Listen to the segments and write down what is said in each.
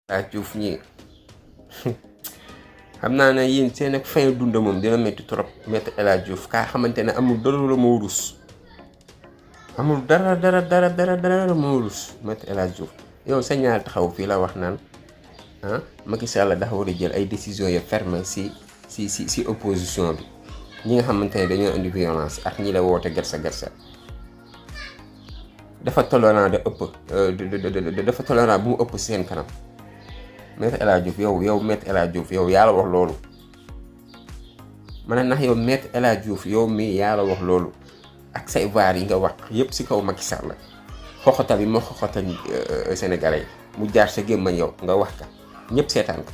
Diouf ñi xam naa ne yéen seen ak fin dund moom dina métti trop Maître El Hadji Diouf kaa xamante ne amul dara la moo rus amul dara moo rus Maître El Hadji Diouf yow sa ñaar taxaw fii la wax naan Macky Sall dafa war a jël ay décisions yu ferme si opposition bi ñi nga xamante ne dañoo indi violence ak ñi la woote gersa dafa tolérant dafa tolérant bu mu ëpp si seen kanam. Maître El Hadji Diouf yow Maître El Hadji Diouf yow yaa la wax loolu ma ne ndax yow Maître El Hadji Diouf yow mii yaa la wax loolu ak say vaar yi nga wax yëpp si kaw Macky Sall la xoxotal yi moo xoxotal Sénégalais yi mu jaar sa gémmañ yow nga wax ka ñëpp seetaan ko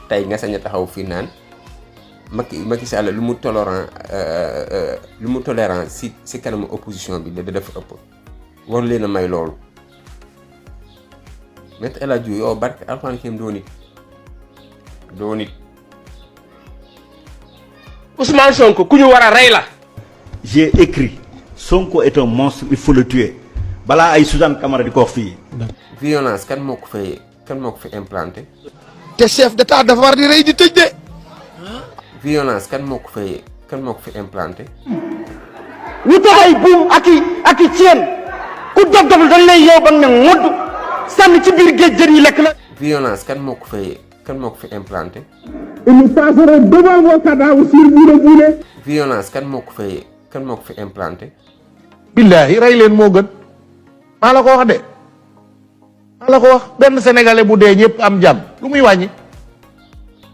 tey nga sañ a taxaw fii naan Macky Sall lu mu tolérant si kanamu opposition bi da dafa ëpp war leen a may loolu. Maître El Hadji Diouf yow barke alxuraan kéem doo nit Ousmane Sonko ku ñu war a rey la. J'ai écrit Sonko est un monstre, il faut le tuer balaa ay Suzanne Camara di ko wax fii. violence kan moo ko fi implanté. te chef d'état dafa war di rey di tëj de. violence kan moo ko fi implanté. ñu taxay buum ak i ceen ku dof dañ lay yow ba nga ne ngodd sànni ci biir géej jën yi lekk la. violence kan moo ko fi implanté. nous passerons devant vos cadavres sur boule. violence kan moo ko fi implanté. billahi rey leen moo gën maa la ko wax de maa la ko wax benn sénégalais bu dee ñëpp am jàmm lu muy wàññi.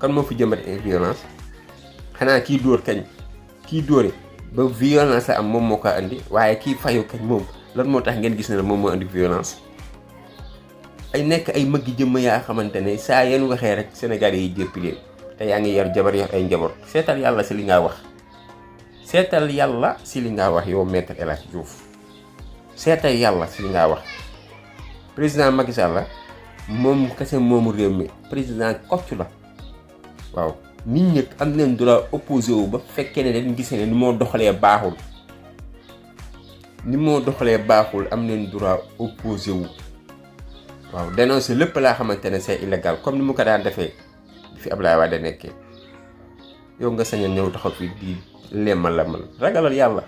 kan moo fi jëmbat violence xanaa kii dóor kañ kii dóore ba violence la am moom moo ko andi waaye kii fayu kañ moom lan moo tax ngeen gis ne moom moo andi violence. ay nekk ay mëggi jëmm yaa xamante ne saa yéen waxee rek Sénégalais yi jéppi leen te yaa ngi yar jabar yor ay njaboot seetal yàlla si li nga wax yow Maître El Hadji Diouf seetal yàlla si li nga wax. président Macky Sall moom kese moomu réew mi président kocc la waaw nit ñi am nañ droit opposé wu ba fekkee ne dañ gis ne ni moo doxalee baaxul am nañ droit opposé wu. waaw dénoncer lépp laa xamante ne c'est illégal comme ni mu ko daan defee fi Abdoulaye Wade nekkee yow nga sañoon ñëw taxaw fi di lemal ragalal yàlla.